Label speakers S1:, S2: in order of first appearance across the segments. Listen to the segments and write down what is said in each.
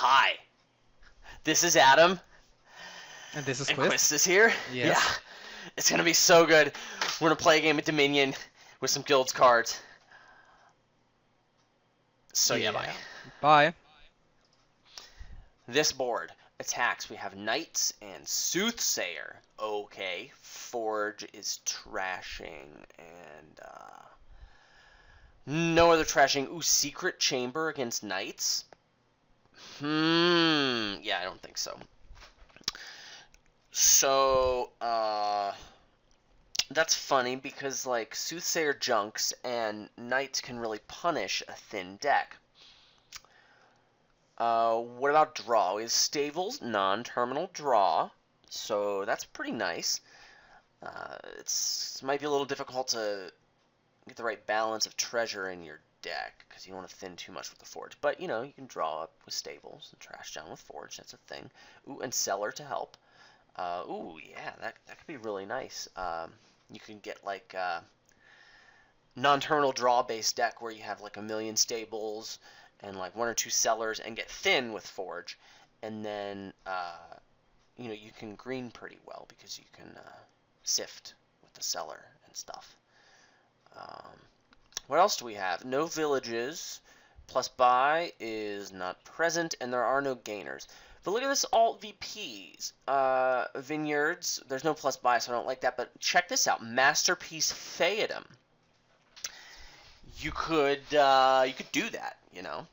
S1: Hi, this is Adam,
S2: And this is
S1: and
S2: Qvist.
S1: Qvist is here. Yeah,
S2: Yes.
S1: it's gonna be so good. We're gonna play a game of Dominion with some guilds cards. So yeah, bye.
S2: Yeah. Bye.
S1: This board attacks. We have Knights and Soothsayer. Okay, Forge is trashing, and no other trashing. Ooh, Secret Chamber against Knights. Yeah, I don't think so. So, that's funny because like Soothsayer junks and Knights can really punish a thin deck. What about draw? Is Stables non-terminal draw, so that's pretty nice. It might be a little difficult to get the right balance of treasure in your deck because you don't want to thin too much with the Forge. But you know you can draw up with Stables and trash down with Forge. That's a thing. Ooh, and Cellar to help. Ooh, yeah, that could be really nice. You can get like non-terminal draw-based deck where you have like a million Stables and like one or two Cellars and get thin with Forge, and then you know you can green pretty well because you can sift with the Cellar and stuff. Um, what else do we have? No villages. Plus buy is not present, and there are no gainers. But look at this alt VPs. Vineyards, there's no plus buy, so I don't like that. But check this out. Masterpiece Theodem. You could do that, you know.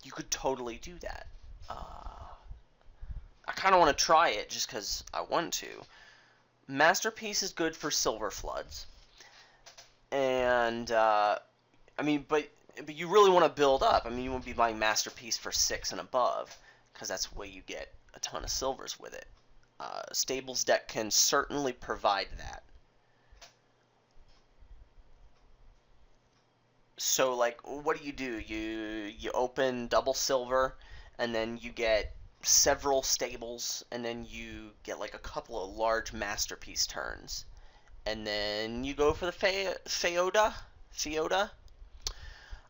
S1: You could totally do that. I kind of want to try it just because I want to. Masterpiece is good for silver floods, and I mean, but you really want to build up. I mean, you want to be buying Masterpiece for 6 and above, because that's the way you get a ton of silvers with it. Stables deck can certainly provide that. So like, what do? You open double silver, and then you get several stables, and then you get like a couple of large Masterpiece turns, and then you go for the Feoda.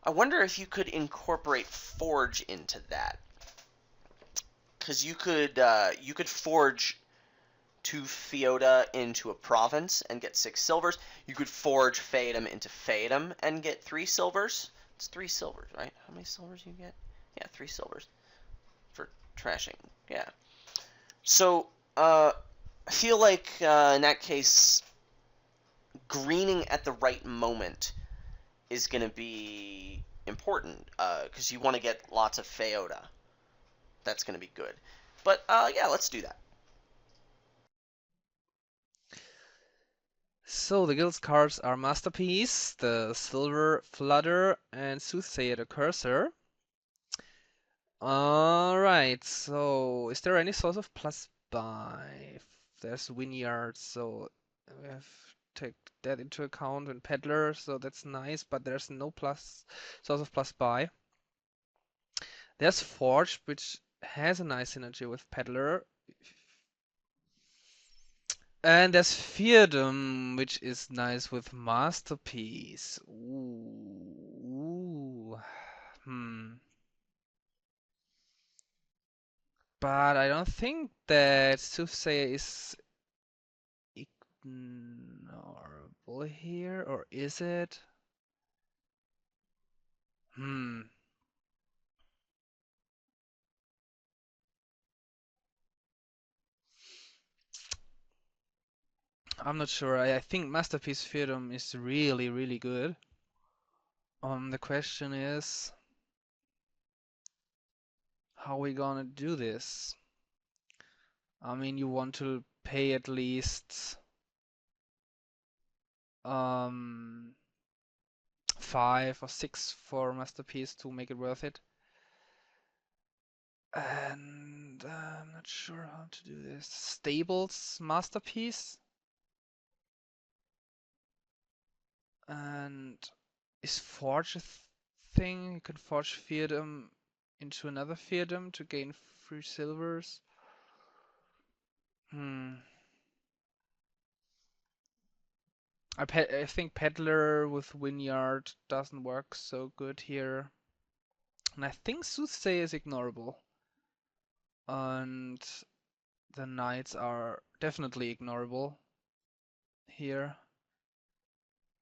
S1: I wonder if you could incorporate Forge into that, because you could forge two Feoda into a province and get 6 silvers. You could forge Feodum into Feodum and get 3 silvers. It's 3 silvers, right? How many silvers you get? Yeah, 3 silvers for trashing. Yeah. So I feel like in that case, greening at the right moment is going to be important because you want to get lots of Feoda. That's going to be good. But yeah, let's do that.
S2: So the guild's cards are Masterpiece, the Silver Flutter, and Soothsayer the Cursor. Alright, so is there any source of plus buy? There's Vineyard, so we have to take that into account, and Peddler, so that's nice, but there's no plus source of plus buy. There's Forge, which has a nice synergy with Peddler. And there's Feardom, which is nice with Masterpiece. Ooh. Hmm. But I don't think that Soothsayer is ignorable here, or is it? Hmm. I'm not sure. I think Masterpiece Feardom is really, really good. The question is, how are we gonna do this? I mean, you want to pay at least um 5 or 6 for Masterpiece to make it worth it. And I'm not sure how to do this. Stables Masterpiece. And is Forge a thing? You can forge Feardom into another Feardom to gain 3 silvers. Hmm. I think Peddler with Vineyard doesn't work so good here. And I think Soothsay is ignorable. And the knights are definitely ignorable here.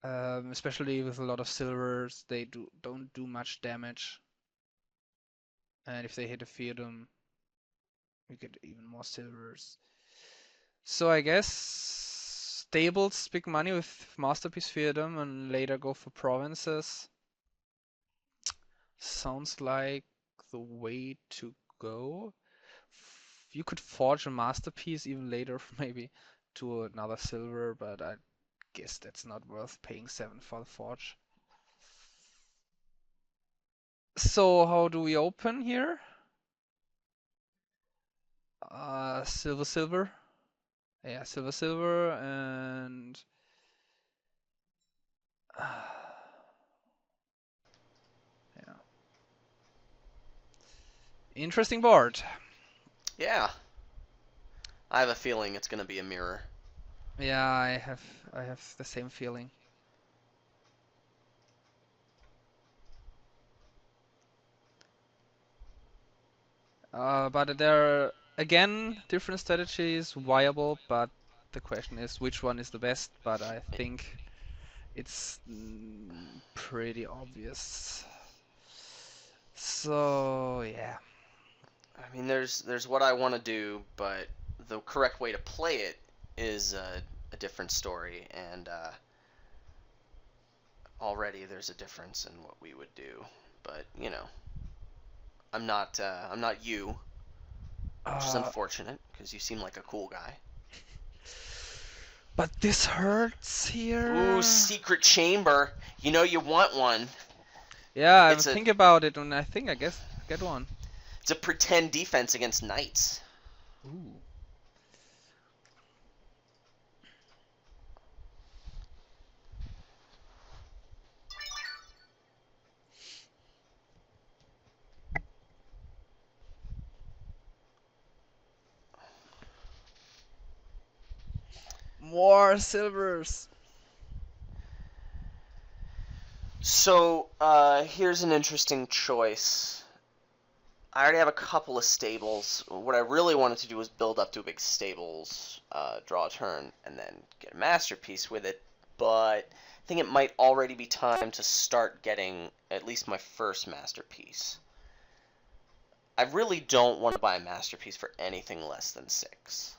S2: Especially with a lot of silvers, they don't do much damage. And if they hit a Feodum, you get even more silvers. So I guess stables big money with Masterpiece Feodum and later go for provinces. Sounds like the way to go. You could forge a Masterpiece even later, maybe to another silver, but I guess that's not worth paying 7 for the forge. So how do we open here? Silver, silver. Yeah, silver, silver, and yeah, interesting board.
S1: Yeah. I have a feeling it's going to be a mirror.
S2: Yeah, I have the same feeling. But there are again different strategies viable, but the question is which one is the best, but I think it's pretty obvious. So yeah.
S1: I mean, there's what I want to do, but the correct way to play it is a different story, and already there's a difference in what we would do. But you know, I'm not you, which is
S2: Uh,
S1: unfortunate because you seem like a cool guy.
S2: but this hurts
S1: Ooh,
S2: here.
S1: secret chamber. You know you want one.
S2: Yeah, I'm
S1: It's a
S2: thinking about it, and I think I guess get one.
S1: it's a pretend defense against knights.
S2: Ooh. More silvers.
S1: So here's an interesting choice. I already have a couple of stables. What I really wanted to do was build up to a big stables, draw a turn, and then get a masterpiece with it. But I think it might already be time to start getting at least my first masterpiece. I really don't want to buy a masterpiece for anything less than 6.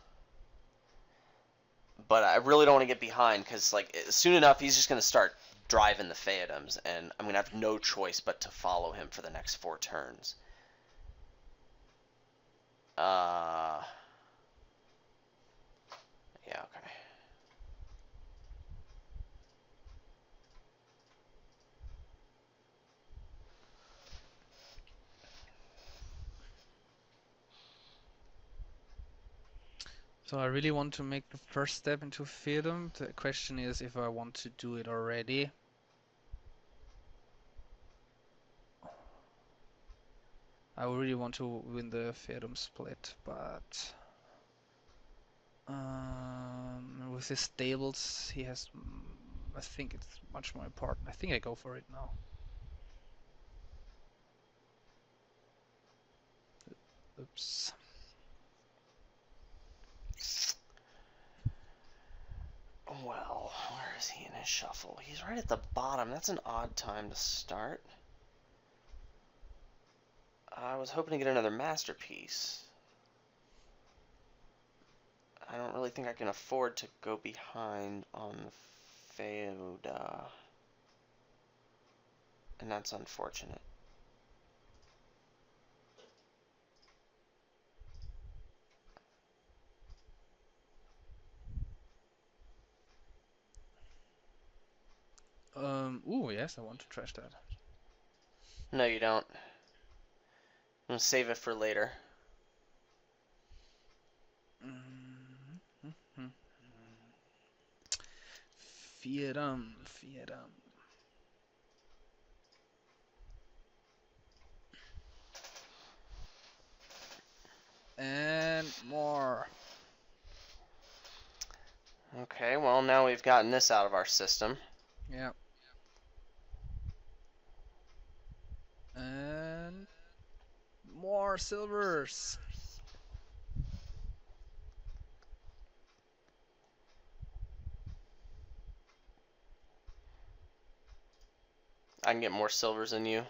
S1: But I really don't want to get behind because, like, soon enough he's just going to start driving the Phaetums, and I'm going to have no choice but to follow him for the next 4 turns. Uh, yeah, okay.
S2: So I really want to make the first step into Feodum. The question is if I want to do it already. I really want to win the Feodum split, but with his stables, he has. I think it's much more important. I think I go for it now. Oops.
S1: Well, where is he in his shuffle? He's right at the bottom. That's an odd time to start. I was hoping to get another masterpiece. I don't really think I can afford to go behind on Feoda. And that's unfortunate.
S2: Ooh, yes, I want to trash that.
S1: No, you don't. I'm gonna save it for later.
S2: Feodum, Feodum. And more.
S1: Okay, well, now we've gotten this out of our system.
S2: Yeah. And more silvers.
S1: I can get more silvers than you.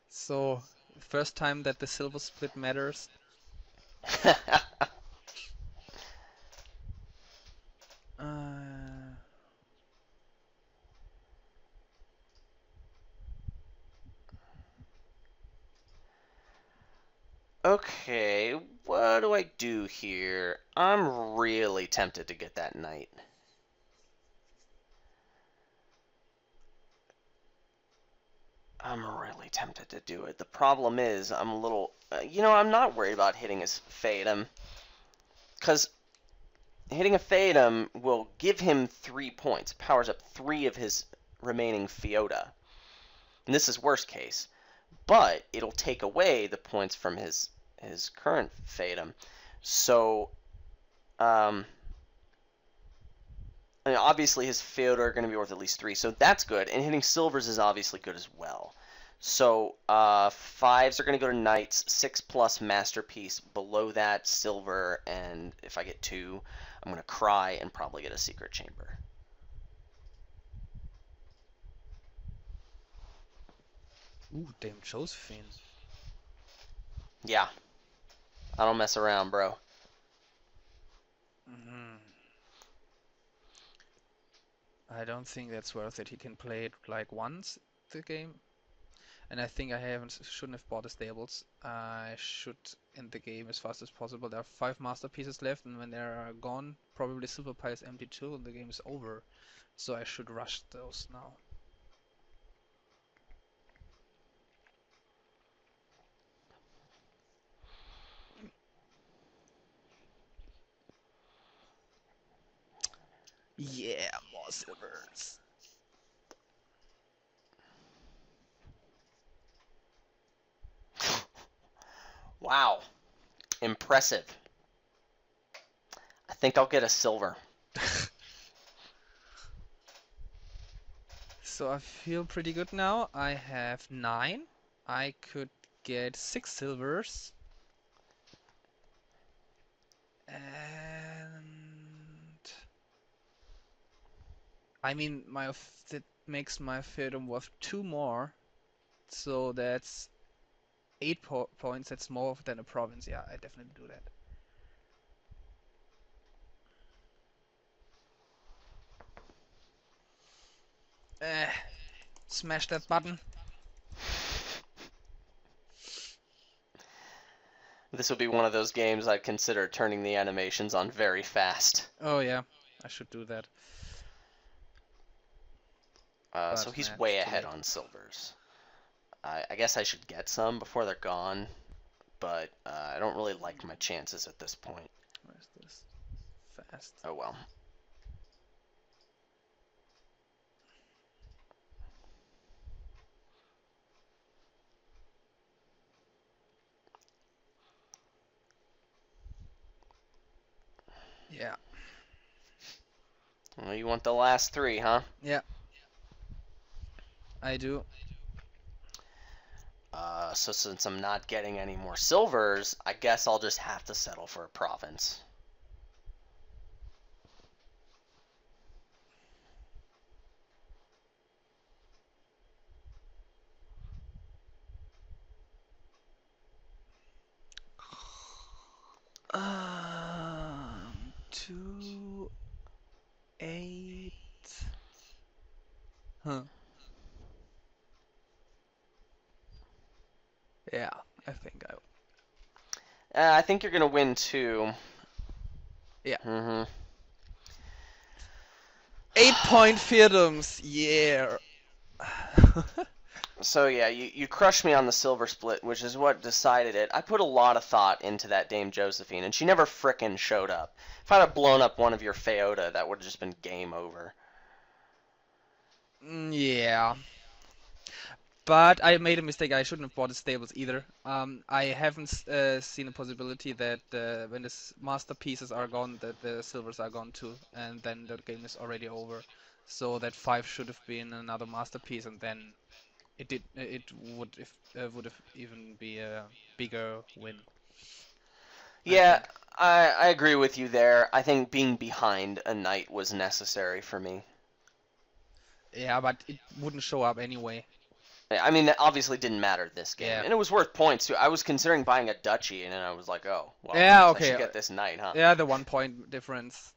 S2: So, first time that the silver split matters. Uh,
S1: Okay, what do I do here? I'm really tempted to get that knight. I'm really tempted to do it. The problem is, I'm a little... I'm not worried about hitting his Fatum. Because hitting a Fatum will give him 3 points. It powers up 3 of his remaining Feota. And this is worst case. But it'll take away the points from his current Fatum. So, obviously his Feota are going to be worth at least 3, so that's good. And hitting silvers is obviously good as well. So, 5s are going to go to knights, 6 plus masterpiece. Below that, silver, and if I get 2, I'm going to cry and probably get a secret chamber.
S2: ooh, Dame Josephine.
S1: Yeah. I don't mess around, bro.
S2: I don't think that's worth it. He can play it like once the game. And I think I shouldn't have bought the stables. I should end the game as fast as possible. There are 5 masterpieces left, and when they're gone, probably silver pile is empty too, and the game is over. So I should rush those now. Yeah, more silvers.
S1: Wow. Impressive. I think I'll get a silver.
S2: So I feel pretty good now. I have 9. I could get 6 silvers. And I mean, that makes my Feudum worth 2 more. So that's 8 points. That's more than a province. Yeah, I definitely do that. Smash that button.
S1: This would be one of those games I'd consider turning the animations on very fast.
S2: Oh yeah, I should do that.
S1: So he's
S2: nah,
S1: way
S2: it's too
S1: ahead
S2: late.
S1: on silvers. I guess I should get some before they're gone, but I don't really like my chances at this point.
S2: Where's this? Fast.
S1: Oh well.
S2: Yeah.
S1: Well, you want the last 3, huh?
S2: Yeah. I do.
S1: So since I'm not getting any more silvers, I guess I'll just have to settle for a province.
S2: Um, 2, 8. Huh. Yeah, I think I.
S1: I think you're gonna win too.
S2: Yeah.
S1: Mm-hmm.
S2: 8-point Feudums. Yeah.
S1: So yeah, you crushed me on the silver split, which is what decided it. I put a lot of thought into that Dame Josephine, and she never frickin' showed up. If I'd have blown up one of your Feota, that would have just been game over.
S2: Yeah. But I made a mistake. I shouldn't have bought the stables either. I haven't seen a possibility that when the masterpieces are gone, that the silvers are gone too, and then the game is already over. So that 5 should have been another masterpiece, and then it would have even be a bigger win, I
S1: Yeah,
S2: think.
S1: I agree with you there. I think being behind a knight was necessary for me.
S2: Yeah, but it wouldn't show up anyway.
S1: I mean, that obviously didn't matter this game,
S2: Yeah.
S1: and it was worth points too. I was considering buying a duchy, and then I was like, oh, well, I
S2: Yeah,
S1: guess I
S2: okay.
S1: should get this knight, huh?
S2: Yeah, the 1 point difference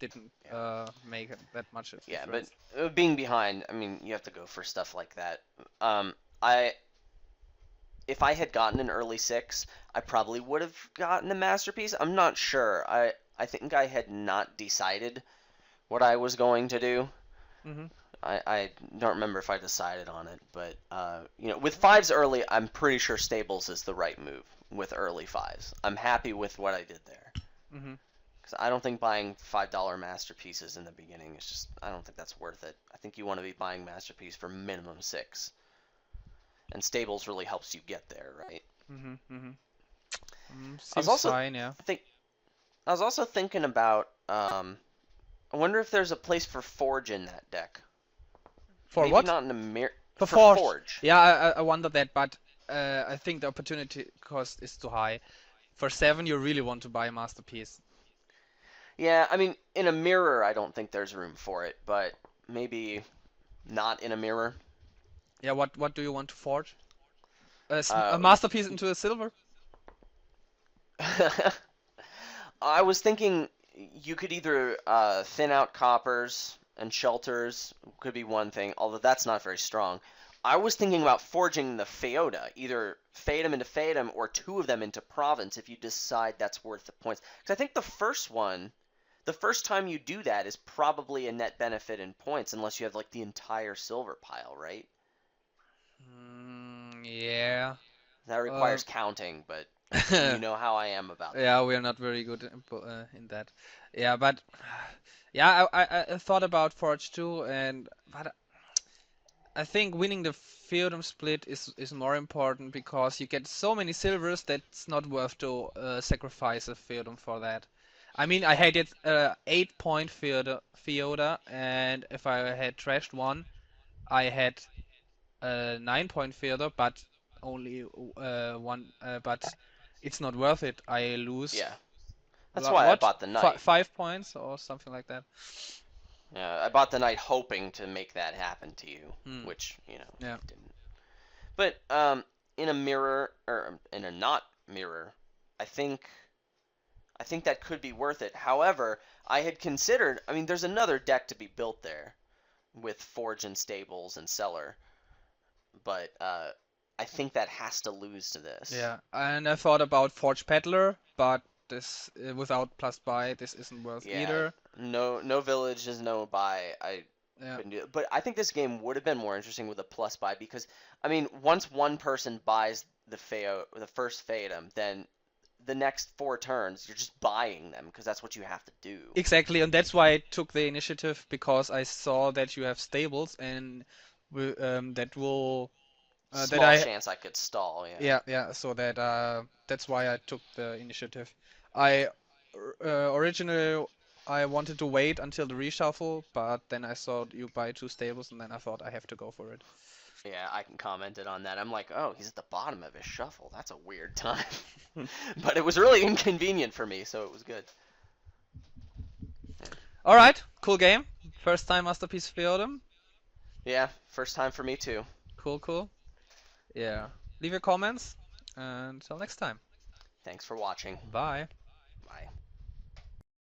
S2: didn't
S1: Yeah.
S2: make that much of
S1: Yeah, but
S2: difference.
S1: being behind, I mean, you have to go for stuff like that. I if I had gotten an early six, I probably would have gotten a masterpiece. I'm not sure. I think I had not decided what I was going to do.
S2: Hmm.
S1: I don't remember if I decided on it, but with fives early, I'm pretty sure stables is the right move with early fives. I'm happy with what I did there
S2: Hmm.
S1: because I don't think buying $5 masterpieces in the beginning is just I don't think that's worth it. I think you want to be buying masterpiece for minimum six, and stables really helps you get there, right?
S2: Hmm. Hmm.
S1: I was
S2: Seems
S1: also
S2: fine, yeah.
S1: think I was also thinking about I wonder if there's a place for forge in that deck.
S2: For
S1: Maybe
S2: what?
S1: not in a mirror
S2: For
S1: for
S2: Forge.
S1: forge.
S2: Yeah, I wonder that, but I think the opportunity cost is too high. For 7, you really want to buy a masterpiece.
S1: Yeah, I mean, in a mirror, I don't think there's room for it, but maybe not in a mirror.
S2: Yeah, what do you want to forge? A
S1: Uh,
S2: masterpiece into a silver?
S1: I was thinking you could either thin out coppers and shelters could be one thing, although that's not very strong. I was thinking about forging the Feoda, either fade them into Fadem or two of them into Province if you decide that's worth the points. Because I think the first time you do that is probably a net benefit in points, unless you have like the entire silver pile, right?
S2: Yeah.
S1: That
S2: Uh,
S1: requires counting, but you know how I am about
S2: yeah,
S1: that.
S2: we are not very good in that. Yeah, but yeah, I thought about Forge too, and but I think winning the Feudum split is more important because you get so many silvers that's not worth to sacrifice a Feudum for that. I mean, I had it 8 point Feoda, and if I had trashed one, I had 9 point Feoda, but only one. But it's not worth it. I lose
S1: Yeah, that's why I bought the
S2: F
S1: knight.
S2: 5 points or something like that.
S1: I bought the knight hoping to make that happen to you,
S2: Hmm.
S1: which
S2: Yeah.
S1: didn't. But in a mirror or in a not mirror, I think I think that could be worth it. However, I had considered. I mean, there's another deck to be built there with Forge and Stables and Cellar, but I think that has to lose to this.
S2: Yeah, and I thought about Forge Peddler, but this without plus buy, this isn't worth
S1: Yeah,
S2: either.
S1: no village is no buy. I
S2: Yeah,
S1: couldn't do it. But I think this game would have been more interesting with a plus buy because I mean, once one person buys the first Fatum, then the next four turns you're just buying them because that's what you have to do.
S2: exactly, and that's why I took the initiative because I saw that you have stables and that will that
S1: Small
S2: I
S1: chance I could stall, yeah.
S2: yeah, so that's why I took the initiative. I originally I wanted to wait until the reshuffle, but then I saw you buy 2 stables, and then I thought I have to go for it.
S1: Yeah, I can commented on that. I'm like, oh, he's at the bottom of his shuffle. That's a weird time. But it was really inconvenient for me, so it was good.
S2: All right, cool game. First time Masterpiece Feodum.
S1: Yeah, first time for me too.
S2: Cool, cool. Yeah. Leave your comments, and until next time.
S1: Thanks for watching.
S2: Bye.